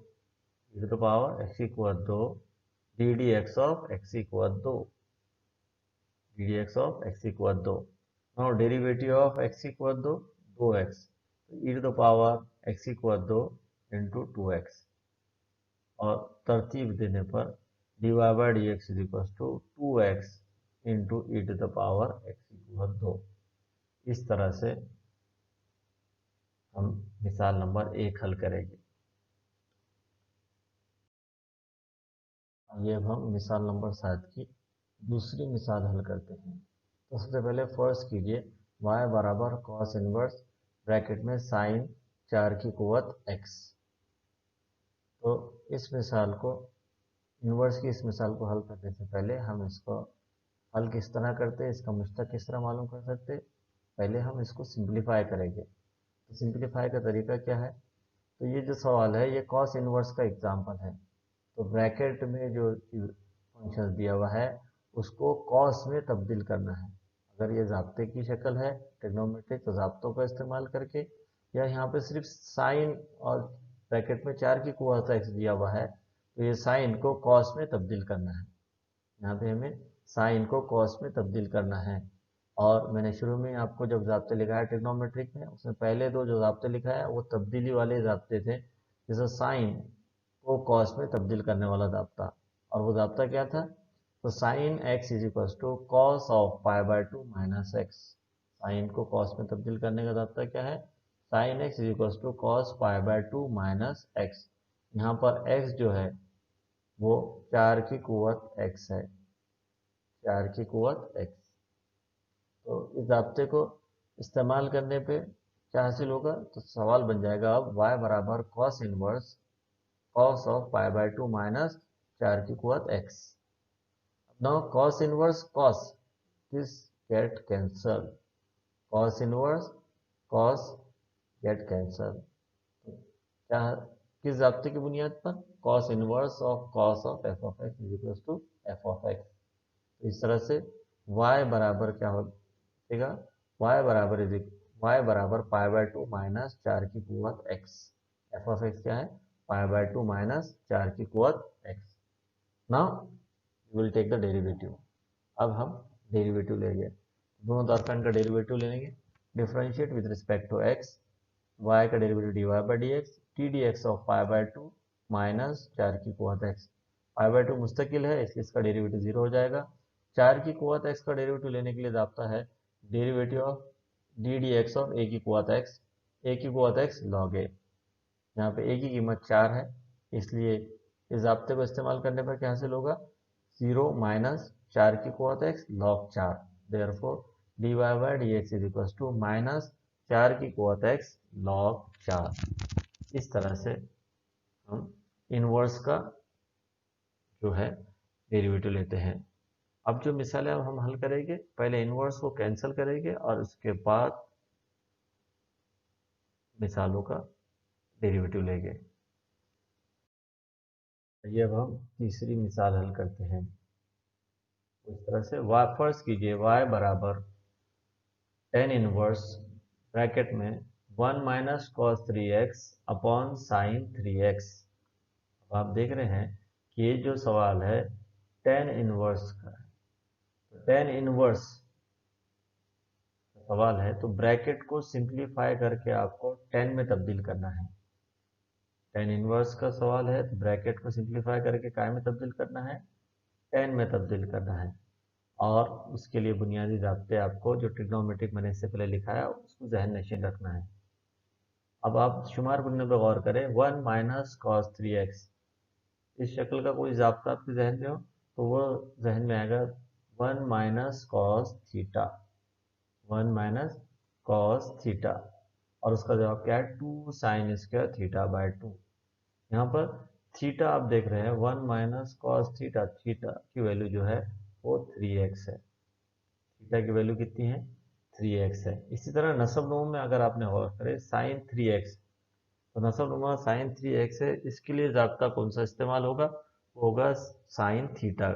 ई टू द पावर एक्स की कुवत 2 D D x of x की कुवत 2, D D x of x की कुवत 2। नाउ डेरिवेटिव ऑफ एक्स की कुवत 2 2x, तो e to the power x की कुवत 2 इंटू 2x। और तरतीब देने पर d Y by D x is equal to 2x into e to the power x की कुवत 2। इस तरह से हम मिसाल नंबर 1 हल करेंगे। ये अब हम मिसाल नंबर 7 की दूसरी मिसाल हल करते हैं। तो सबसे पहले फर्ज कीजिए y बराबर कॉस इनवर्स ब्रैकेट में साइन 4 की कुवत x। तो इस मिसाल को, इनवर्स की इस मिसाल को हल करने से पहले हम इसको हल किस तरह करते हैं, इसका मुश्तक किस तरह मालूम कर सकते हैं, पहले हम इसको सिंप्लीफाई करेंगे। तो सिंप्लीफाई का तरीका क्या है, तो ये जो सवाल है ये कॉस इनवर्स का एग्जाम्पल है। तो ब्रैकेट में जो फंक्शन दिया हुआ है उसको कॉस में तब्दील करना है। अगर ये ज़ाब्ते की शक्ल है ट्रिग्नोमेट्रिक, तो ज़ाब्तों का इस्तेमाल करके, या यहाँ पे सिर्फ साइन और ब्रैकेट में 4 की कुवत एक्स दिया हुआ है तो ये साइन को कॉस में तब्दील करना है। यहाँ पे हमें साइन को कॉस में तब्दील करना है। और मैंने शुरू में आपको जब ज़ाब्ते लिखाया ट्रिग्नोमेट्रिक में, उसमें पहले दो जो ज़ाब्ते लिखा है वो तब्दीली वाले ज़ाब्ते थे, जैसे साइन को कॉस में तब्दील करने वाला ज़ाब्ता। और वो ज़ाब्ता क्या था, तो sine x is equal to cos of pi by 2 minus x. Sine को कॉस में तब्दील करने का ज़ाब्ता क्या है, sine x is equal to cos pi by 2 minus x. यहाँ पर एक्स जो है वो 4 की कुवत एक्स है, 4 की कुवत एक्स। तो इस ज़ाब्ते को इस्तेमाल करने पे क्या हासिल होगा, तो सवाल बन जाएगा अब y बराबर cos inverse cos of pi by 2 minus 4 की कुवत x। Now cos inverse cos this get cancel, cos inverse cos get cancel. क्या, किस ज़ाब्ते की बुनियाद पर, cos inverse of F of x is equal to F of x. तो इस तरह से y बराबर क्या हो जाएगा, y बराबर π/2 माइनस 4 की कुवत x। एफ ऑफ एक्स क्या है? π/2 माइनस 4 की कुवत x। Now you will take the derivative. अब हम डेरिवेटिव लेंगे, दोनों तरफ का डेरिवेटिव लेंगे। Differentiate with respect to x, y का derivative dy/dx, t dx of π/2 minus 4 की कुवत x। π/2 मुस्तकिल है इसलिए इसका डेरिवेटिव 0 हो जाएगा। 4 की कुवत x का डेरिवेटिव लेने के लिए जाता है derivative of d D x of a की कुवत x, ए की कुवत x log a। यहाँ पे ए की कीमत 4 है इसलिए इस जाब्ते को इस्तेमाल करने पर क्या हासिल होगा? 0 माइनस 4 की कुवत x log 4। Therefore dy/dx is equal to minus 4 की कुवत x log 4। इस तरह से हम इनवर्स का जो है डेरिवेटिव लेते हैं। अब जो मिसाल है हम हल करेंगे, पहले इनवर्स को कैंसिल करेंगे और उसके बाद मिसालों का डेरिवेटिव लेंगे। ये अब हम तीसरी मिसाल हल करते हैं। इस तरह से y फर्ज कीजिए y बराबर tan इनवर्स ब्रैकेट में 1 minus cos 3x upon sine 3x। अब आप देख रहे हैं कि ये जो सवाल है tan इनवर्स का है, तो tan इनवर्स सवाल है तो ब्रैकेट को सिंप्लीफाई करके आपको tan में तब्दील करना है। tan इनवर्स का सवाल है तो ब्रैकेट को सिंप्लीफाई करके काय में तब्दील करना है? tan में तब्दील करना है। और उसके लिए बुनियादी ज़ाब्ते आपको जो ट्रिग्नोमेट्रिक मैंने इससे पहले लिखा है उसको जहन नशीन रखना है। अब आप शुमार करने पर गौर करें, 1 माइनस कॉस 3x, इस शक्ल का कोई ज़ाब्ता आपके जहन में हो तो वो जहन में आएगा 1 minus cos theta, 1 minus cos theta, और उसका जवाब क्या है? 2 साइन स्क्वायर थीटा बाय 2। यहाँ पर थीटा आप देख रहे हैं 1 माइनस कॉस थीटा, थीटा की वैल्यू जो है वो 3x है। थीटा की वैल्यू कितनी है? 3x है। इसी तरह नसब नुमा में अगर आपने गौर करें साइन 3x, तो नसब नुमा साइन 3x है, इसके लिए ज़ाब्ता कौन सा इस्तेमाल होगा? होगा साइन थीटा,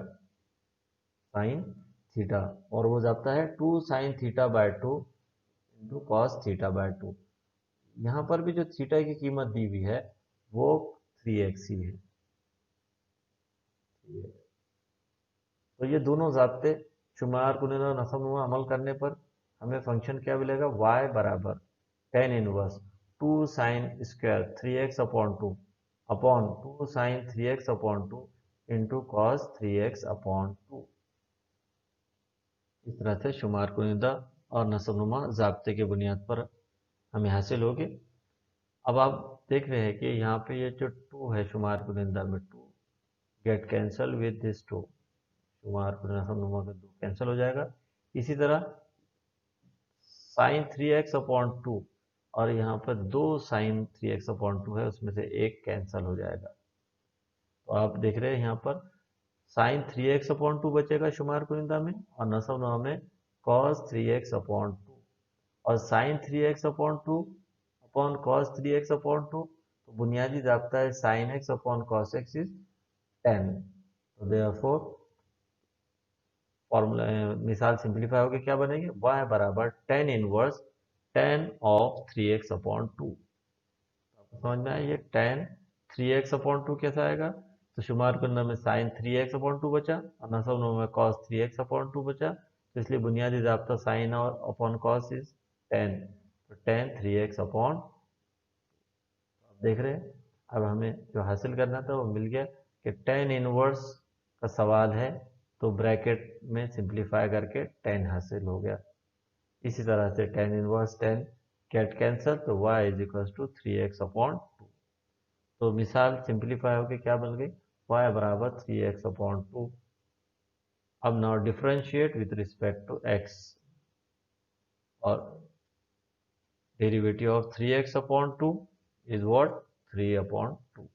साइन थीटा, और वो ज़ाब्ता है 2 sine theta by 2 into cos theta by 2। यहाँ पर भी जो थीटा की कीमत दी हुई है वो 3x ही है। तो ये दोनों ज़ाब्ते शुमार कुनिदा नसब नुमा अमल करने पर हमें फंक्शन क्या मिलेगा? y बराबर tan inverse 2 sine square 3x upon 2 upon 2 sine 3x upon 2 into cos 3x upon 2। इस तरह से शुमार कुनिदा और नसब नुमा ज़ाब्ते के बुनियाद पर हमें हासिल होगी। अब आप देख रहे हैं कि यहाँ पे ये जो 2 है शुमार कुनिदा में 2 गेट कैंसल विद दिस 2, शुमार कुनिदा नसब नुमा का 2 कैंसिल हो जाएगा। इसी तरह साइन 3x अपॉन 2, और यहाँ पर 2 साइन 3x अपॉन 2 है, उसमें से एक कैंसिल हो जाएगा। तो आप देख रहे हैं यहाँ पर साइन 3x अपॉन 2 बचेगा शुमार कुनिदा में, और नसब नुमा में कॉस 3x अपॉन 2, और sine 3x upon 2 upon cos 3x upon 2, तो बुनियादी ज़ाब्ता है sine x upon cos x is 10। तो देयरफॉर फॉर्मूला मिसाल सिंप्लीफाई होकर क्या बनेंगे? y बराबर tan inverse tan of 3x upon 2। आपको समझ में आया ये tan 3x अपॉन 2 कैसा आएगा? तो शुमार कुनिदा में साइन 3x अपॉन 2 बचा और नसब नुमा में कॉस 3x अपॉन 2 बचा, तो इसलिए बुनियादी ज़ाब्ता साइन और अपॉन कॉस इज 10, तो tan 3x अपॉन, देख रहे हैं अब हमें जो हासिल करना था वो मिल गया कि tan इनवर्स का सवाल है तो ब्रैकेट में सिंप्लीफाई करके tan हासिल हो गया। इसी तरह से tan inverse tan get cancel, तो y is equal to 3x upon 2। तो मिसाल सिंप्लीफाई होकर क्या बन गई? y बराबर 3x अपॉन 2। अब now differentiate with respect to x, और derivative of 3x upon 2 is what? 3 upon 2।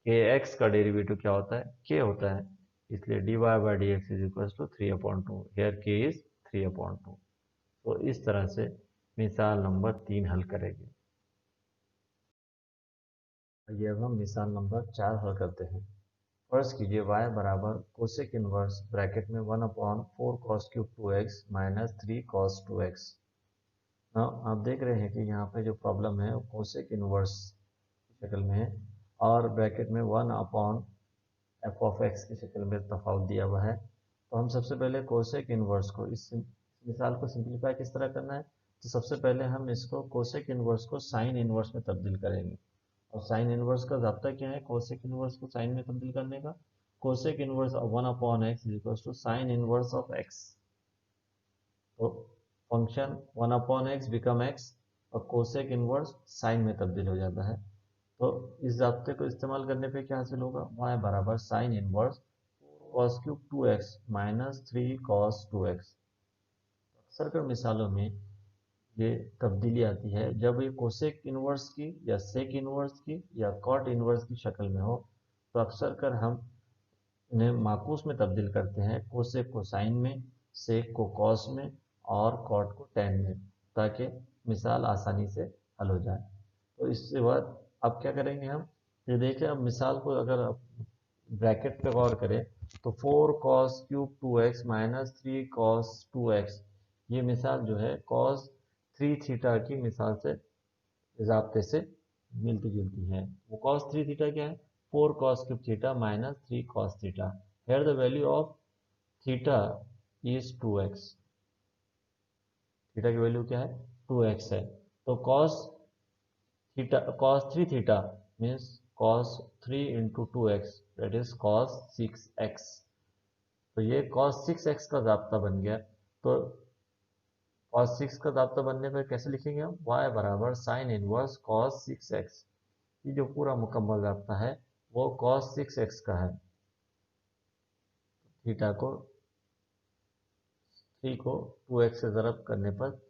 K x का डेरिवेटिव क्या होता है? के होता है, इसलिए dy by D x is equal to 3 upon 2, here k is 3 upon 2। तो इस तरह से मिसाल नंबर 3 हल करेंगे। ये अब हम मिसाल नंबर 4 हल करते हैं। फर्ज कीजिए y बराबर कोसेक इनवर्स ब्रैकेट में 1 upon 4 cos cube 2x minus 3 cos 2x। आप देख रहे हैं कि यहाँ पे जो प्रॉब्लम है वो कोसेक इनवर्स की शक्ल में है और ब्रैकेट में 1 एफ ऑफ एक्स की शक्ल में तफावत दिया हुआ है। तो हम सबसे पहले कोसेक इनवर्स को इस मिसाल को सिंप्लीफाई किस तरह करना है, तो सबसे पहले हम इसको कोसेक इनवर्स को साइन इनवर्स में तब्दील करेंगे। और साइन इनवर्स का ज़ाब्ता क्या है कोसेक इनवर्स को साइन में तब्दील करने का? Cosec inverse of 1/x is equal to sine inverse of x। तो फंक्शन 1/x बिकम x और कोसेक इनवर्स साइन में तब्दील हो जाता है। तो इस ज़ाब्ते को इस्तेमाल करने पे क्या हासिल होगा, y बराबर sine inverse cos cube 2x minus 3 cos 2x। अक्सर कर मिसालों में ये तब्दीली आती है जब ये कोसेक इनवर्स की या सेक इनवर्स की या कॉट इनवर्स की शक्ल में हो, तो अक्सर कर हम इन्हें माकूस में तब्दील करते हैं, कोसेक को साइन में, सेक को कॉस में और कॉट को टैन में, ताकि मिसाल आसानी से हल हो जाए। तो इसके बाद अब क्या करेंगे हम, ये देखें अब मिसाल को अगर आप ब्रैकेट पे गौर करें तो 4 cos cube 2x minus 3 cos 2x, ये मिसाल जो है cos 3 थीटा की मिसाल से ज़ाब्ते से मिलती जुलती है। वो cos 3 थीटा क्या है, 4 cos cube theta minus 3 cos theta. Here the value of theta is 2x। Theta की वैल्यू क्या है, 2x है। तो cos 3 थीटा means cos 3 into 2x that is cos 6x। तो ये cos 6x का ज़ाब्ता बन गया। तो cos 6 का ज़ाब्ता बनने पर कैसे लिखेंगे हम, y बराबर साइन इनवर्स cos 6x। ये जो पूरा मुकम्मल ज़ाब्ता है वो cos 6x का है। थीटा को 3 को 2x से ज़रब करने पर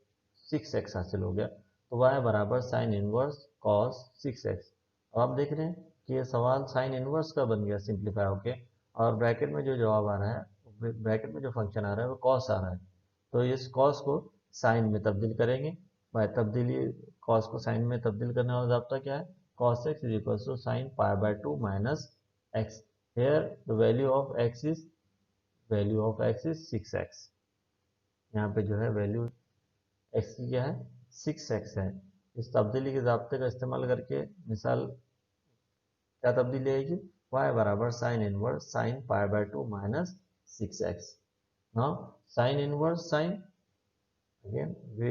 6x हासिल हो गया। तो y बराबर साइन इनवर्स cos 6x। अब आप देख रहे हैं कि ये सवाल साइन इनवर्स का बन गया सिंप्लीफाई होके, और ब्रैकेट में जो जवाब आ रहा है, ब्रैकेट में जो फंक्शन आ रहा है वो cos आ रहा है। तो इस cos को साइन में तब्दील करेंगे। बाय तब्दीली cos को साइन में तब्दील करने वाला ज़ाब्ता क्या है, cos x is equal to sine π/2 minus x। Here the value of x is 6x। यहाँ पे जो है वैल्यू x की क्या है, 6x है। इस तब्दीली के ज़ाब्ते का इस्तेमाल करके मिसाल क्या तब्दीली आएगी, y बराबर sine inverse sine π/2 minus 6x। Now sine inverse sine, again we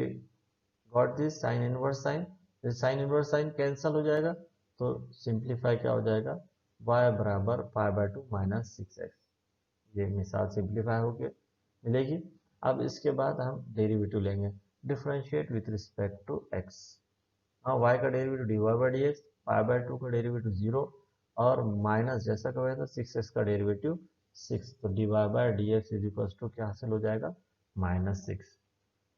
got this sine inverse sine, sine inverse sine cancel हो जाएगा तो सिंप्लीफाई क्या हो जाएगा, y बराबर π/2 माइनस 6x। ये मिसाल सिंप्लीफाई होके मिलेगी। अब इसके बाद हम डेरिवेटिव लेंगे, differentiate with respect to x। हाँ, y का डेरिवेटिव dy/dx, π/2 का डेरिवेटिव 0 और माइनस जैसा का हुआ था 6x का डेरिवेटिव 6। तो dy/dx इज इक्वल टू क्या हासिल हो जाएगा, -6।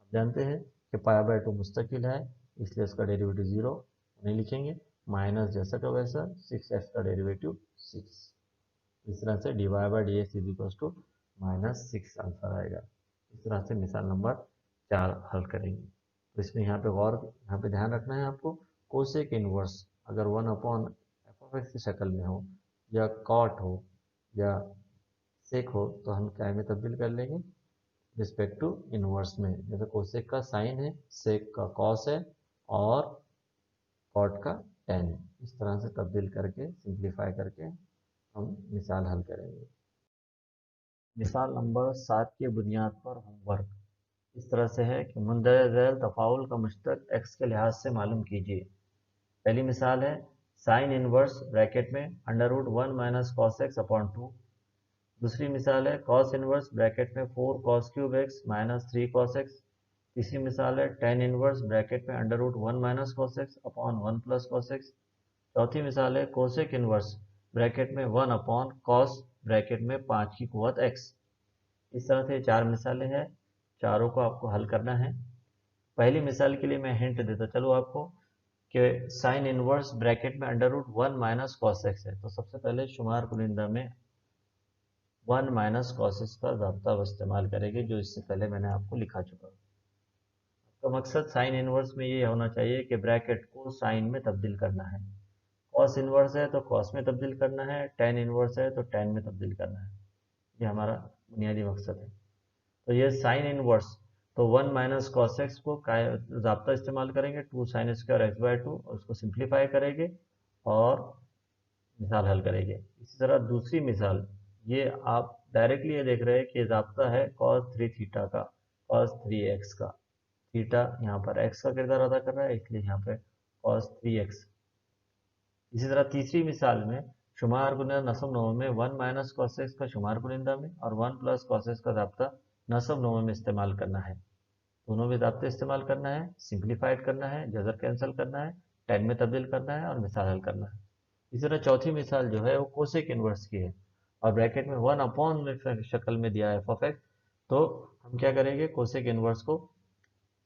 अब जानते हैं कि π/2 मुस्तकिल है इसलिए उसका डेरिवेटिव 0 नहीं लिखेंगे, माइनस जैसा का वैसा 6x का डेरिवेटिव 6। इस तरह से dy/dx is equal to -6 answer आएगा। इस तरह से मिसाल नंबर 4 हल करेंगे। तो इसमें यहाँ पे गौर, यहाँ पे ध्यान रखना है आपको, कोसेक इनवर्स अगर 1/f(x) की शक्ल में हो या कॉट हो या सेक हो तो हम क्या में तब्दील कर लेंगे, रिस्पेक्ट टू इनवर्स में। जैसे कोसेक का साइन है, सेक का कॉस है और कॉट का टेन है। इस तरह से तब्दील करके सिंप्लीफाई करके हम मिसाल हल करेंगे। मिसाल नंबर 7 की बुनियाद पर होमवर्क इस तरह से है कि मुंदरज झैल तफ़ाउल का मुश्तक x के लिहाज से मालूम कीजिए। पहली मिसाल है साइन इनवर्स ब्रैकेट में √1 माइनस कॉस एक्स अपॉन 2। दूसरी मिसाल है कॉस इनवर्स ब्रैकेट में 4 cos cube x minus 3 cos x. तीसरी मिसाल है टेन इनवर्स ब्रैकेट में √1 minus cos x upon 1 plus cos x. चौथी मिसाल है कोसेक इनवर्स ब्रैकेट में 1 अपॉन कॉस ब्रैकेट में 5 की कुवत x। इस तरह से 4 मिसालें हैं, चारों को आपको हल करना है। पहली मिसाल के लिए मैं हिंट देता चलो आपको कि साइन इनवर्स ब्रैकेट में √1 माइनस कॉस एक्स है, तो सबसे पहले शुमार कुनिंदा में 1 माइनस कॉस एक्स का ज़ाब्ता इस्तेमाल करेंगे जो इससे पहले मैंने आपको लिखा चुका। तो मकसद साइन इनवर्स में ये होना चाहिए कि ब्रैकेट को साइन में तब्दील करना है, कॉस इनवर्स है तो कॉस में तब्दील करना है, टेन इनवर्स है तो टेन में तब्दील करना है। ये हमारा बुनियादी मकसद है। तो ये साइन इनवर्स तो 1 माइनस कॉस एक्स को ज़ाब्ता इस्तेमाल करेंगे, 2 साइन स्क्वायर एक्स बाय 2, उसको सिंप्लीफाई करेंगे और मिसाल हल करेंगे। इसी तरह दूसरी मिसाल, ये आप डायरेक्टली ये देख रहे हैं कि ज़ाब्ता है cos 3 थीटा का, cos 3x का। थीटा यहाँ पर x का किरदार अदा कर रहा है, इसलिए यहाँ पे cos 3x। इसी तरह तीसरी मिसाल में शुमार गुणा नसब नोम में 1 माइनस कॉस एक्स का शुमार गुणिंदा में और 1 प्लस कॉस एक्स का ज़ाब्ता नसब नोम में इस्तेमाल करना है। दोनों में ज़ाब्ते इस्तेमाल करना है, सिंप्लीफाइड करना है, जज़र कैंसिल करना है, टेन में तब्दील करना है और मिसाल हल करना है। इसी तरह चौथी मिसाल जो है वो कोसेक इनवर्स की है और ब्रैकेट में 1 अपॉन में शक्ल में दिया है एफ ऑफ एक्स। तो हम क्या करेंगे, कोसेक इनवर्स को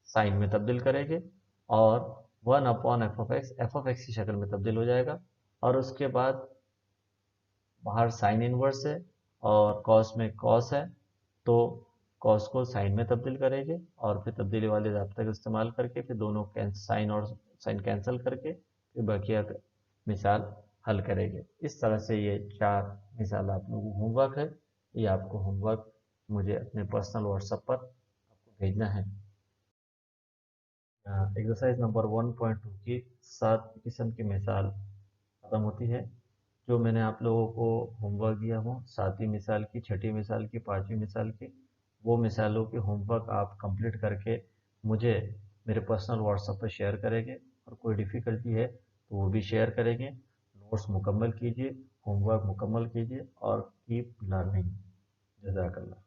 साइन में तब्दील करेंगे और 1 अपॉन एफ ऑफ एक्स की शक्ल में तब्दील हो जाएगा। और उसके बाद बाहर साइन इनवर्स है और कॉस में कॉस है, तो कॉस को साइन में तब्दील करेंगे और फिर तब्दीली वाले ज़ाब्ते का इस्तेमाल करके फिर दोनों साइन और साइन कैंसिल करके फिर बकिया मिसाल हल करेंगे। इस तरह से ये 4 मिसाल आप लोगों को होमवर्क है। ये आपको होमवर्क मुझे अपने पर्सनल व्हाट्सएप पर आपको भेजना है। एक्सरसाइज नंबर 1.2 की 7 किस्म की मिसाल ख़त्म होती है। जो मैंने आप लोगों को होमवर्क दिया हो 7वीं मिसाल की, 6ठी मिसाल की, 5वीं मिसाल की, वो मिसालों की होमवर्क आप कंप्लीट करके मुझे मेरे पर्सनल व्हाट्सएप पर शेयर करेंगे और कोई डिफ़िकल्टी है तो वो भी शेयर करेंगे। नोट्स मुकम्मल कीजिए, होमवर्क मुकम्मल कीजिए और कीप लर्निंग। जज़ाकल्लाह।